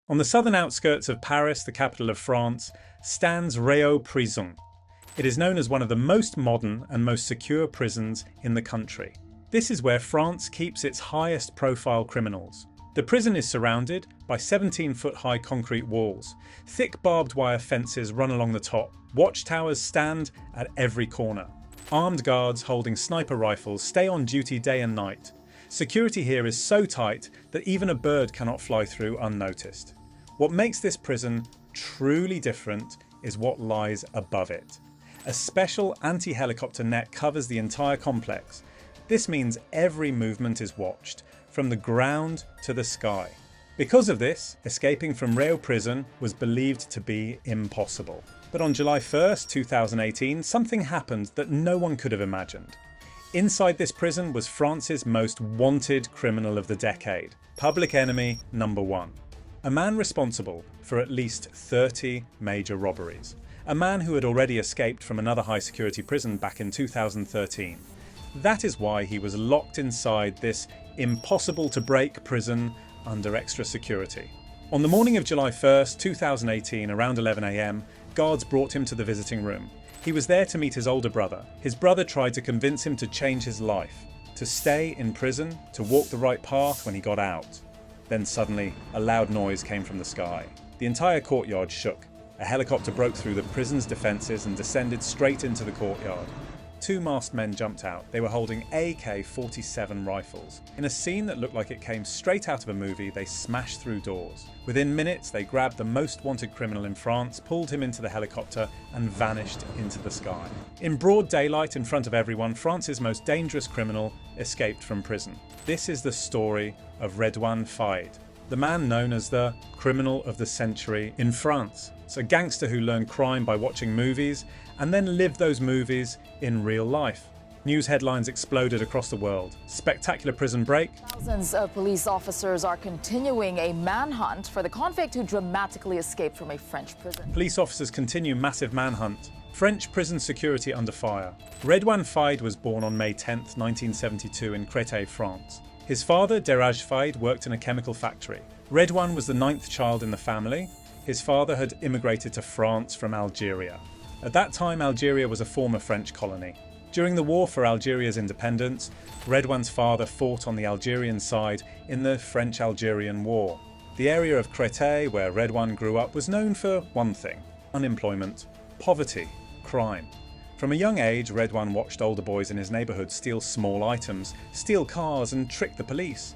On the southern outskirts of Paris, the capital of France, stands Réau Prison. It is known as one of the most modern and most secure prisons in the country. This is where France keeps its highest profile criminals. The prison is surrounded by 17-foot-high concrete walls. Thick barbed wire fences run along the top. Watchtowers stand at every corner. Armed guards holding sniper rifles stay on duty day and night. Security here is so tight that even a bird cannot fly through unnoticed. What makes this prison truly different is what lies above it. A special anti-helicopter net covers the entire complex. This means every movement is watched, from the ground to the sky. Because of this, escaping from Réau prison was believed to be impossible. But on July 1st, 2018, something happened that no one could have imagined. Inside this prison was France's most wanted criminal of the decade, public enemy number one. A man responsible for at least 30 major robberies. A man who had already escaped from another high-security prison back in 2013. That is why he was locked inside this impossible-to-break prison under extra security. On the morning of July 1st, 2018, around 11 AM, guards brought him to the visiting room. He was there to meet his older brother. His brother tried to convince him to change his life, to stay in prison, to walk the right path when he got out. Then suddenly, a loud noise came from the sky. The entire courtyard shook. A helicopter broke through the prison's defences and descended straight into the courtyard. Two masked men jumped out. They were holding AK-47 rifles. In a scene that looked like it came straight out of a movie, they smashed through doors. Within minutes, they grabbed the most wanted criminal in France, pulled him into the helicopter, and vanished into the sky. In broad daylight, in front of everyone, France's most dangerous criminal escaped from prison. This is the story of Redouane Faïd, the man known as the criminal of the century in France. It's a gangster who learned crime by watching movies and then lived those movies in real life. News headlines exploded across the world. Spectacular prison break. Thousands of police officers are continuing a manhunt for the convict who dramatically escaped from a French prison. Police officers continue massive manhunt. French prison security under fire. Redouane Faïd was born on May 10, 1972 in Créteil, France. His father, Deraj Faïd, worked in a chemical factory. Redouane was the 9th child in the family. His father had immigrated to France from Algeria. At that time, Algeria was a former French colony. During the war for Algeria's independence, Redouane's father fought on the Algerian side in the French-Algerian War. The area of Créteil where Redouane grew up was known for one thing: unemployment, poverty, crime. From a young age, Redouane watched older boys in his neighbourhood steal small items, steal cars and trick the police.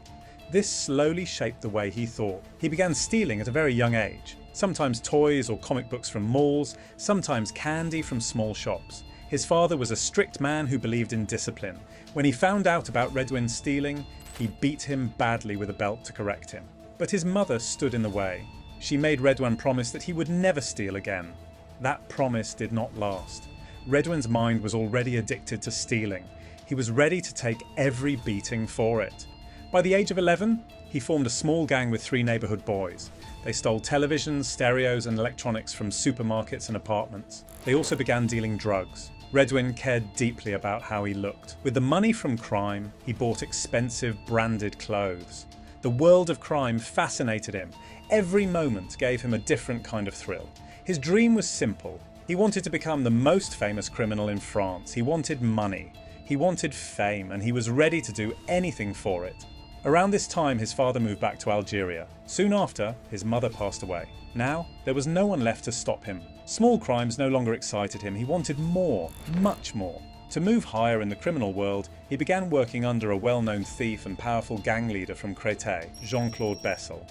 This slowly shaped the way he thought. He began stealing at a very young age. Sometimes toys or comic books from malls, sometimes candy from small shops. His father was a strict man who believed in discipline. When he found out about Redouane stealing, he beat him badly with a belt to correct him. But his mother stood in the way. She made Redouane promise that he would never steal again. That promise did not last. Redouane's mind was already addicted to stealing. He was ready to take every beating for it. By the age of 11, he formed a small gang with 3 neighbourhood boys. They stole televisions, stereos and electronics from supermarkets and apartments. They also began dealing drugs. Redouane cared deeply about how he looked. With the money from crime, he bought expensive branded clothes. The world of crime fascinated him. Every moment gave him a different kind of thrill. His dream was simple. He wanted to become the most famous criminal in France. He wanted money. He wanted fame, and he was ready to do anything for it. Around this time, his father moved back to Algeria. Soon after, his mother passed away. Now, there was no one left to stop him. Small crimes no longer excited him. He wanted more, much more. To move higher in the criminal world, he began working under a well-known thief and powerful gang leader from Créteil, Jean-Claude Bessel.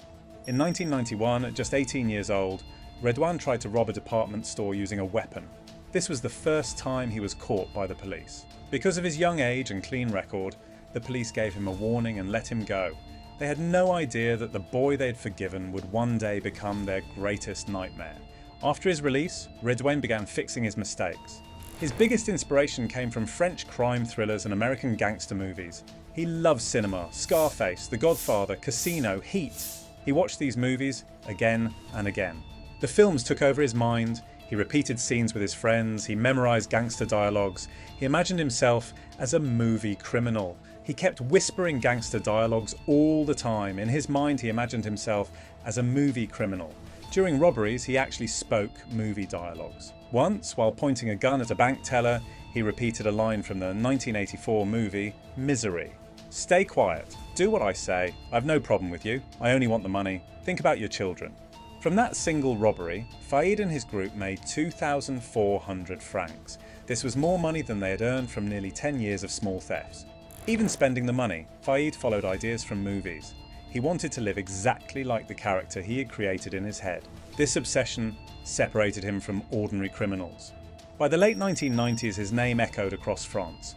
In 1991, at just 18 years old, Redouane tried to rob a department store using a weapon. This was the first time he was caught by the police. Because of his young age and clean record, the police gave him a warning and let him go. They had no idea that the boy they'd forgiven would one day become their greatest nightmare. After his release, Redouane began fixing his mistakes. His biggest inspiration came from French crime thrillers and American gangster movies. He loved cinema, Scarface, The Godfather, Casino, Heat. He watched these movies again and again. The films took over his mind. He repeated scenes with his friends. He memorized gangster dialogues. He imagined himself as a movie criminal. He kept whispering gangster dialogues all the time. In his mind, he imagined himself as a movie criminal. During robberies, he actually spoke movie dialogues. Once, while pointing a gun at a bank teller, he repeated a line from the 1984 movie Misery. "Stay quiet. Do what I say. I've no problem with you. I only want the money. Think about your children." From that single robbery, Faid and his group made 2,400 francs. This was more money than they had earned from nearly 10 years of small thefts. Even spending the money, Faid followed ideas from movies. He wanted to live exactly like the character he had created in his head. This obsession separated him from ordinary criminals. By the late 1990s, his name echoed across France.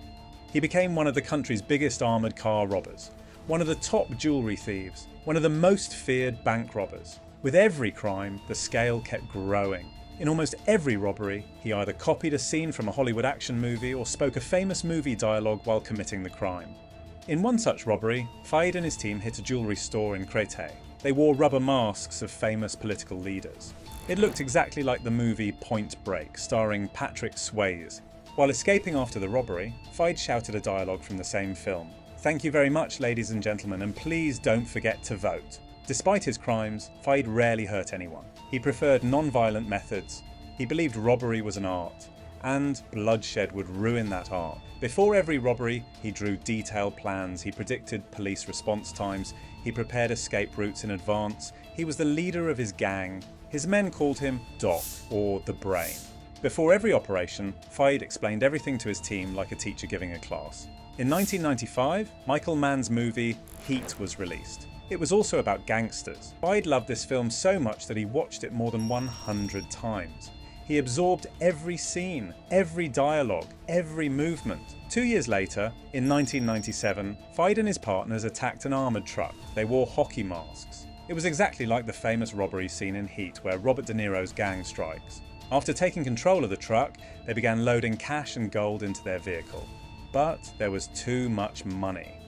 He became one of the country's biggest armoured car robbers, one of the top jewellery thieves, one of the most feared bank robbers. With every crime, the scale kept growing. In almost every robbery, he either copied a scene from a Hollywood action movie or spoke a famous movie dialogue while committing the crime. In one such robbery, Faid and his team hit a jewellery store in Créteil. They wore rubber masks of famous political leaders. It looked exactly like the movie Point Break, starring Patrick Swayze. While escaping after the robbery, Faid shouted a dialogue from the same film. "Thank you very much, ladies and gentlemen, and please don't forget to vote." Despite his crimes, Faid rarely hurt anyone. He preferred non-violent methods. He believed robbery was an art, and bloodshed would ruin that art. Before every robbery, he drew detailed plans, he predicted police response times, he prepared escape routes in advance, he was the leader of his gang. His men called him Doc, or the Brain. Before every operation, Faid explained everything to his team like a teacher giving a class. In 1995, Michael Mann's movie Heat was released. It was also about gangsters. Faid loved this film so much that he watched it more than 100 times. He absorbed every scene, every dialogue, every movement. 2 years later, in 1997, Faid and his partners attacked an armoured truck. They wore hockey masks. It was exactly like the famous robbery scene in Heat, where Robert De Niro's gang strikes. After taking control of the truck, they began loading cash and gold into their vehicle. But there was too much money.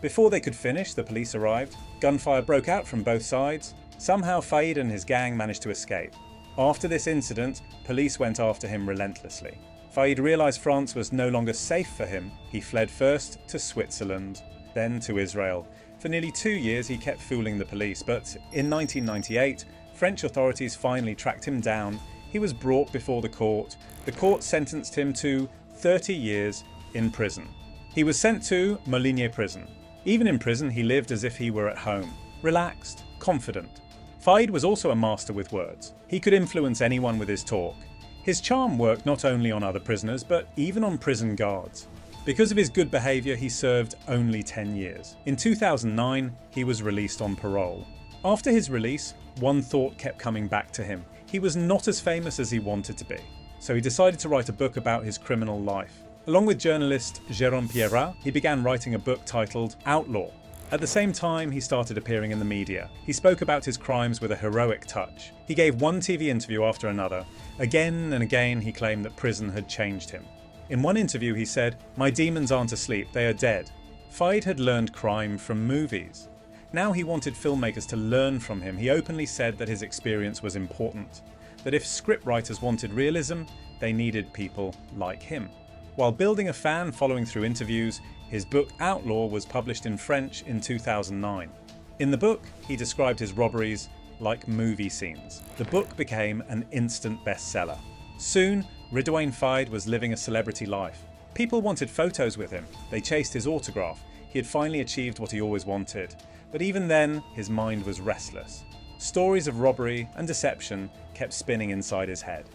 Before they could finish, the police arrived. Gunfire broke out from both sides. Somehow Faid and his gang managed to escape. After this incident, police went after him relentlessly. Faid realised France was no longer safe for him. He fled first to Switzerland, then to Israel. For nearly 2 years he kept fooling the police, but in 1998, French authorities finally tracked him down. He was brought before the court. The court sentenced him to 30 years in prison. He was sent to Moligny prison. Even in prison, he lived as if he were at home, relaxed, confident. Faid was also a master with words. He could influence anyone with his talk. His charm worked not only on other prisoners, but even on prison guards. Because of his good behaviour, he served only 10 years. In 2009, he was released on parole. After his release, one thought kept coming back to him. He was not as famous as he wanted to be. So he decided to write a book about his criminal life. Along with journalist Jérôme Pierrat, he began writing a book titled Outlaw. At the same time, he started appearing in the media. He spoke about his crimes with a heroic touch. He gave one TV interview after another. Again and again, he claimed that prison had changed him. In one interview, he said, "My demons aren't asleep, they are dead." Faid had learned crime from movies. Now he wanted filmmakers to learn from him. He openly said that his experience was important, that if scriptwriters wanted realism, they needed people like him. While building a fan following through interviews, his book Outlaw was published in French in 2009. In the book, he described his robberies like movie scenes. The book became an instant bestseller. Soon, Ridouane Faid was living a celebrity life. People wanted photos with him. They chased his autograph. He had finally achieved what he always wanted. But even then, his mind was restless. Stories of robbery and deception kept spinning inside his head.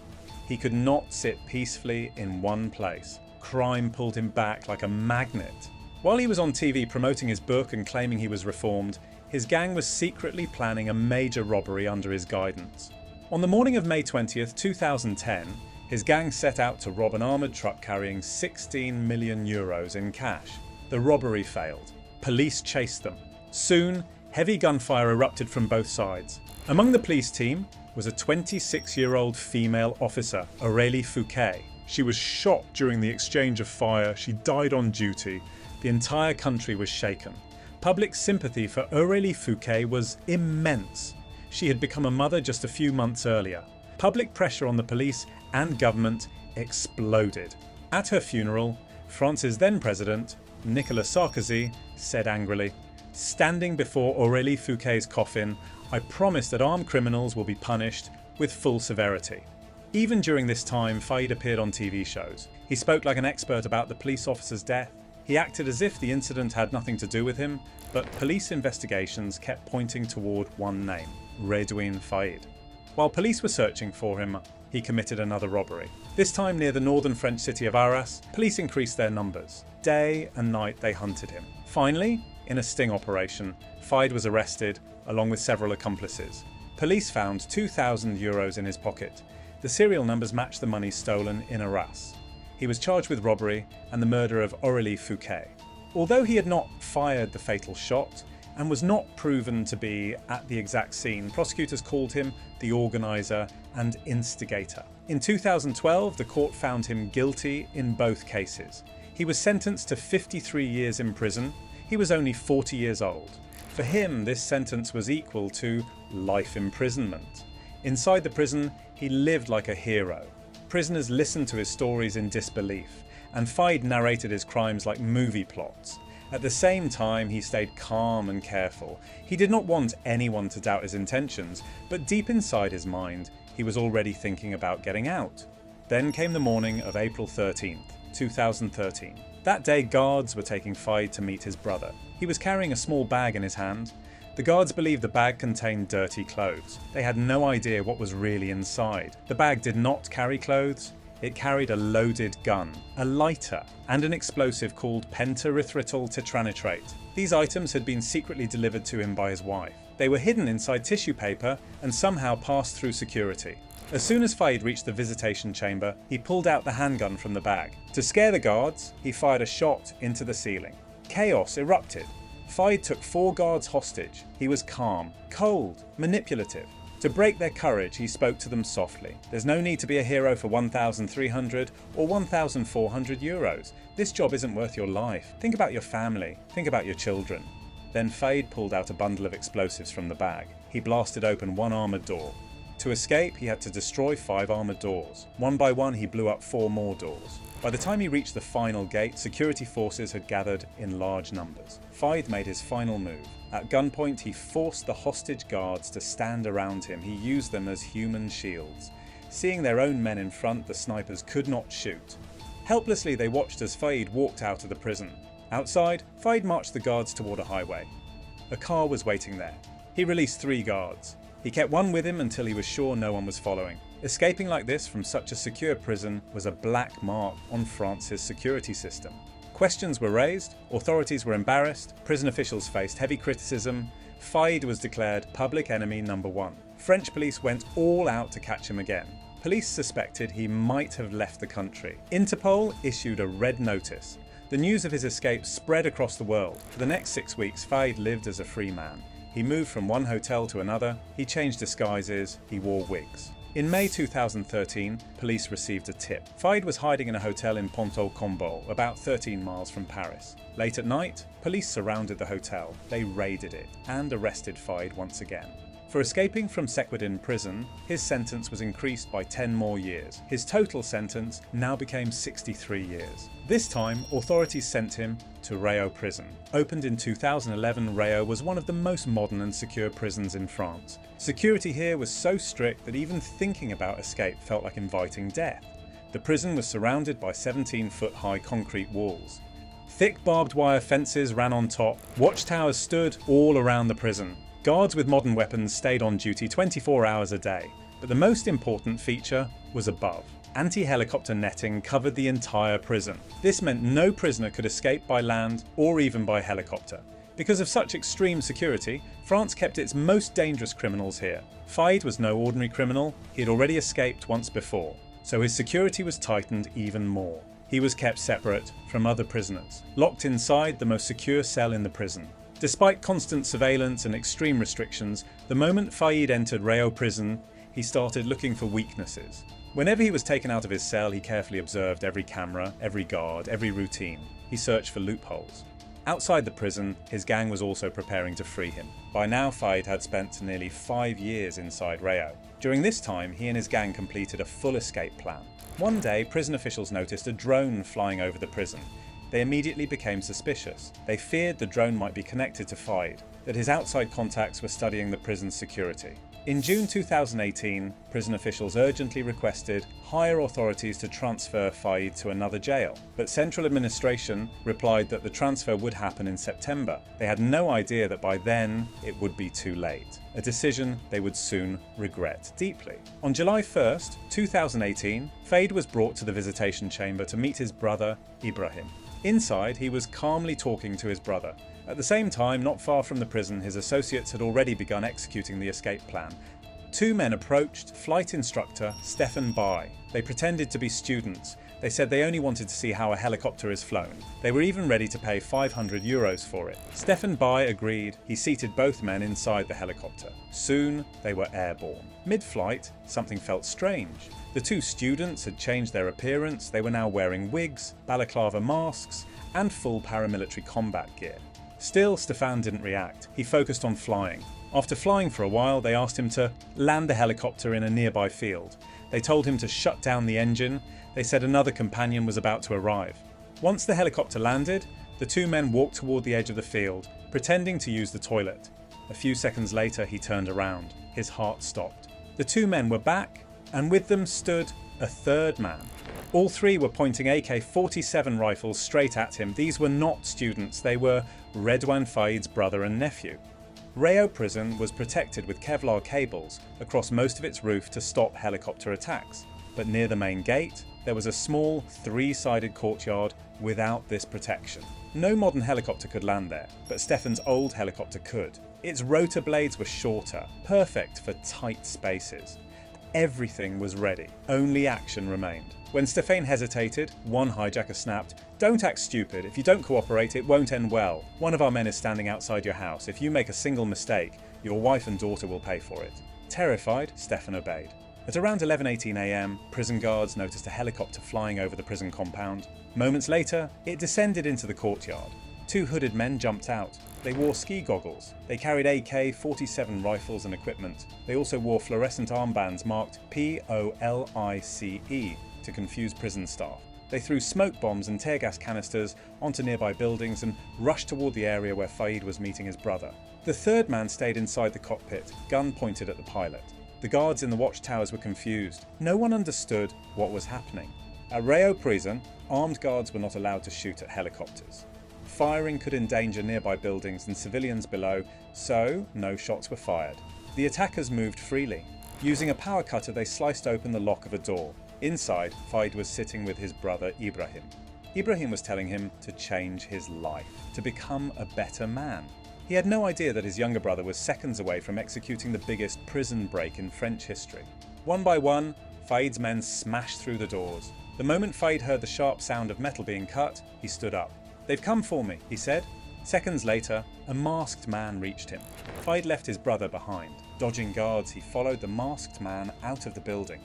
He could not sit peacefully in one place. Crime pulled him back like a magnet. While he was on TV promoting his book and claiming he was reformed, his gang was secretly planning a major robbery under his guidance. On the morning of May 20th, 2010, his gang set out to rob an armoured truck carrying 16 million euros in cash. The robbery failed. Police chased them. Soon, heavy gunfire erupted from both sides. Among the police team was a 26-year-old female officer, Aurélie Fouquet. She was shot during the exchange of fire. She died on duty. The entire country was shaken. Public sympathy for Aurélie Fouquet was immense. She had become a mother just a few months earlier. Public pressure on the police and government exploded. At her funeral, France's then president, Nicolas Sarkozy, said angrily, "Standing before Aurélie Fouquet's coffin, I promise that armed criminals will be punished with full severity. Even during this time, Fayed appeared on TV shows. He spoke like an expert about the police officer's death. He acted as if the incident had nothing to do with him, but police investigations kept pointing toward one name, Redouane Fayed. While police were searching for him, he committed another robbery. This time near the northern French city of Arras, police increased their numbers. Day and night they hunted him. Finally, in a sting operation, Fayed was arrested along with several accomplices. Police found 2,000 euros in his pocket. The serial numbers matched the money stolen in Arras. He was charged with robbery and the murder of Aurélie Fouquet. Although he had not fired the fatal shot and was not proven to be at the exact scene, prosecutors called him the organiser and instigator. In 2012, the court found him guilty in both cases. He was sentenced to 53 years in prison. He was only 40 years old. For him, this sentence was equal to life imprisonment. Inside the prison, he lived like a hero. Prisoners listened to his stories in disbelief, and Fayed narrated his crimes like movie plots. At the same time, he stayed calm and careful. He did not want anyone to doubt his intentions, but deep inside his mind, he was already thinking about getting out. Then came the morning of April 13th, 2013. That day, guards were taking Fayed to meet his brother. He was carrying a small bag in his hand. The guards believed the bag contained dirty clothes. They had no idea what was really inside. The bag did not carry clothes. It carried a loaded gun, a lighter, and an explosive called pentaerythritol tetranitrate. These items had been secretly delivered to him by his wife. They were hidden inside tissue paper and somehow passed through security. As soon as Fayed reached the visitation chamber, he pulled out the handgun from the bag. To scare the guards, he fired a shot into the ceiling. Chaos erupted. Fayed took 4 guards hostage. He was calm, cold, manipulative. To break their courage, he spoke to them softly. There's no need to be a hero for 1,300 or 1,400 euros. This job isn't worth your life. Think about your family. Think about your children. Then Fayed pulled out a bundle of explosives from the bag. He blasted open one armoured door. To escape, he had to destroy 5 armoured doors. One by one, he blew up 4 more doors. By the time he reached the final gate, security forces had gathered in large numbers. Fayed made his final move. At gunpoint, he forced the hostage guards to stand around him. He used them as human shields. Seeing their own men in front, the snipers could not shoot. Helplessly, they watched as Fayed walked out of the prison. Outside, Fayed marched the guards toward a highway. A car was waiting there. He released 3 guards. He kept one with him until he was sure no one was following. Escaping like this from such a secure prison was a black mark on France's security system. Questions were raised, authorities were embarrassed, prison officials faced heavy criticism. Fayed was declared public enemy number 1. French police went all out to catch him again. Police suspected he might have left the country. Interpol issued a red notice. The news of his escape spread across the world. For the next 6 weeks, Fayed lived as a free man. He moved from one hotel to another, he changed disguises, he wore wigs. In May 2013, police received a tip. Fayed was hiding in a hotel in Pont-au-Combo, about 13 miles from Paris. Late at night, police surrounded the hotel. They raided it and arrested Fayed once again. For escaping from Sequedin prison, his sentence was increased by 10 more years. His total sentence now became 63 years. This time, authorities sent him to Réau prison. Opened in 2011, Réau was one of the most modern and secure prisons in France. Security here was so strict that even thinking about escape felt like inviting death. The prison was surrounded by 17-foot-high concrete walls. Thick barbed wire fences ran on top. Watchtowers stood all around the prison. Guards with modern weapons stayed on duty 24 hours a day, but the most important feature was above. Anti-helicopter netting covered the entire prison. This meant no prisoner could escape by land or even by helicopter. Because of such extreme security, France kept its most dangerous criminals here. Fayed was no ordinary criminal. He had already escaped once before, so his security was tightened even more. He was kept separate from other prisoners, locked inside the most secure cell in the prison. Despite constant surveillance and extreme restrictions, the moment Fayed entered Réau prison, he started looking for weaknesses. Whenever he was taken out of his cell, he carefully observed every camera, every guard, every routine. He searched for loopholes. Outside the prison, his gang was also preparing to free him. By now, Fayed had spent nearly 5 years inside Réau. During this time, he and his gang completed a full escape plan. One day, prison officials noticed a drone flying over the prison. They immediately became suspicious. They feared the drone might be connected to Fayed. that his outside contacts were studying the prison's security. In June 2018, prison officials urgently requested higher authorities to transfer Fayed to another jail, but central administration replied that the transfer would happen in September. They had no idea that by then it would be too late, a decision they would soon regret deeply. On July 1st, 2018, Fayed was brought to the visitation chamber to meet his brother, Ibrahim. Inside, he was calmly talking to his brother. At the same time, not far from the prison, his associates had already begun executing the escape plan. Two men approached flight instructor Stefan Bai. They pretended to be students. They said they only wanted to see how a helicopter is flown. They were even ready to pay €500 for it. Stefan Bai agreed. He seated both men inside the helicopter. Soon, they were airborne. Mid-flight, something felt strange. The two students had changed their appearance. They were now wearing wigs, balaclava masks, and full paramilitary combat gear. Still, Stefan didn't react. He focused on flying. After flying for a while, they asked him to land the helicopter in a nearby field. They told him to shut down the engine. They said another companion was about to arrive. Once the helicopter landed, the two men walked toward the edge of the field, pretending to use the toilet. A few seconds later, he turned around. His heart stopped. The two men were back, and with them stood a third man. All three were pointing AK-47 rifles straight at him. These were not students, they were Redouane Faïd's brother and nephew. Rayo prison was protected with Kevlar cables across most of its roof to stop helicopter attacks. But near the main gate, there was a small, three-sided courtyard without this protection. No modern helicopter could land there, but Stefan's old helicopter could. Its rotor blades were shorter, perfect for tight spaces. Everything was ready, only action remained. When Stefan hesitated, one hijacker snapped, "Don't act stupid. If you don't cooperate, it won't end well. One of our men is standing outside your house. If you make a single mistake, your wife and daughter will pay for it." Terrified, Stefan obeyed. At around 11:18 a.m, prison guards noticed a helicopter flying over the prison compound. Moments later, it descended into the courtyard. Two hooded men jumped out. They wore ski goggles. They carried AK-47 rifles and equipment. They also wore fluorescent armbands marked POLICE to confuse prison staff. They threw smoke bombs and tear gas canisters onto nearby buildings and rushed toward the area where Fayed was meeting his brother. The third man stayed inside the cockpit, gun pointed at the pilot. The guards in the watchtowers were confused. No one understood what was happening. At Rayo prison, armed guards were not allowed to shoot at helicopters. Firing could endanger nearby buildings and civilians below, so no shots were fired. The attackers moved freely. Using a power cutter, they sliced open the lock of a door. Inside, Fayed was sitting with his brother Ibrahim. Ibrahim was telling him to change his life, to become a better man. He had no idea that his younger brother was seconds away from executing the biggest prison break in French history. One by one, Fayed's men smashed through the doors. The moment Fayed heard the sharp sound of metal being cut, he stood up. "They've come for me," he said. Seconds later, a masked man reached him. Fayed left his brother behind. Dodging guards, he followed the masked man out of the building.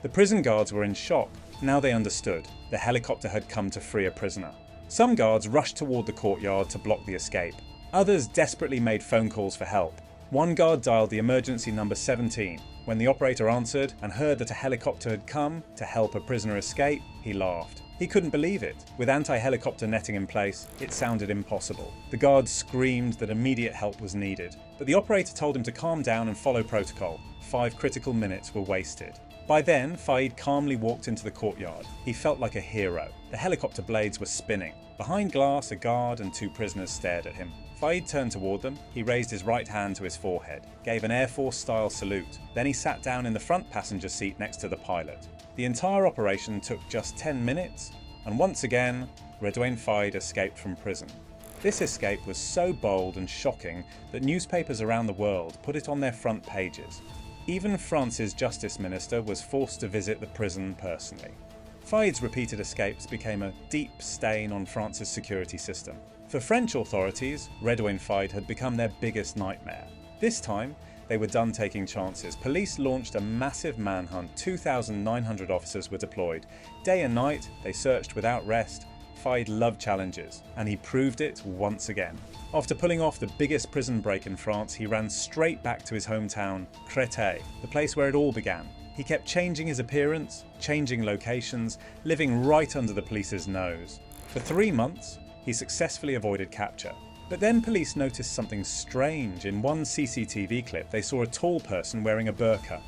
The prison guards were in shock. Now they understood. The helicopter had come to free a prisoner. Some guards rushed toward the courtyard to block the escape. Others desperately made phone calls for help. One guard dialed the emergency number 17. When the operator answered and heard that a helicopter had come to help a prisoner escape, he laughed. He couldn't believe it. With anti-helicopter netting in place, it sounded impossible. The guards screamed that immediate help was needed, but the operator told him to calm down and follow protocol. 5 critical minutes were wasted. By then, Fayed calmly walked into the courtyard. He felt like a hero. The helicopter blades were spinning. Behind glass, a guard and 2 prisoners stared at him. Fayed turned toward them. He raised his right hand to his forehead, gave an Air Force-style salute. Then he sat down in the front passenger seat next to the pilot. The entire operation took just 10 minutes, and once again, Redouane Faïd escaped from prison. This escape was so bold and shocking that newspapers around the world put it on their front pages. Even France's justice minister was forced to visit the prison personally. Faïd's repeated escapes became a deep stain on France's security system. For French authorities, Redouane Faïd had become their biggest nightmare. This time, they were done taking chances. Police launched a massive manhunt. 2,900 officers were deployed. Day and night, they searched without rest. Faïd loved challenges, and he proved it once again. After pulling off the biggest prison break in France, he ran straight back to his hometown, Créteil, the place where it all began. He kept changing his appearance, changing locations, living right under the police's nose. For 3 months, he successfully avoided capture. But then police noticed something strange. In one CCTV clip, they saw a tall person wearing a burqa.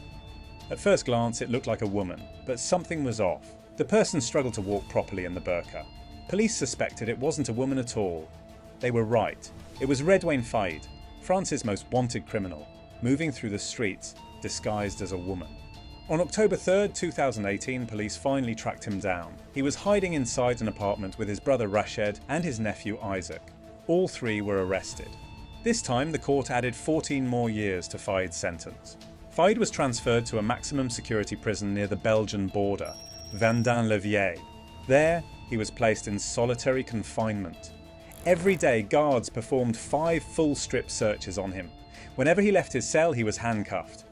At first glance, it looked like a woman, but something was off. The person struggled to walk properly in the burqa. Police suspected it wasn't a woman at all. They were right. It was Redouane Faïd, France's most wanted criminal, moving through the streets, disguised as a woman. On October 3, 2018, police finally tracked him down. He was hiding inside an apartment with his brother Rached and his nephew Isaac. All three were arrested. This time, the court added 14 more years to Faïd's sentence. Faïd was transferred to a maximum security prison near the Belgian border, Vendin-le-Vieil. There, he was placed in solitary confinement. Every day, guards performed 5 full strip searches on him. Whenever he left his cell, he was handcuffed.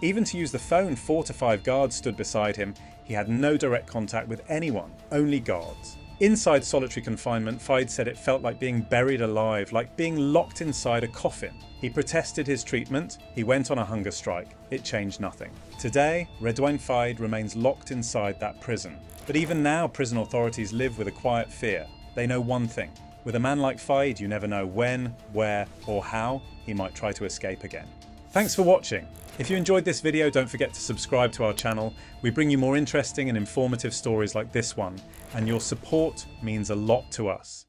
Even to use the phone, 4 to 5 guards stood beside him. He had no direct contact with anyone, only guards. Inside solitary confinement, Faïd said it felt like being buried alive, like being locked inside a coffin. He protested his treatment. He went on a hunger strike. It changed nothing. Today, Redouane Faïd remains locked inside that prison. But even now, prison authorities live with a quiet fear. They know one thing. With a man like Faïd, you never know when, where, or how he might try to escape again. Thanks for watching. If you enjoyed this video, don't forget to subscribe to our channel. We bring you more interesting and informative stories like this one, and your support means a lot to us.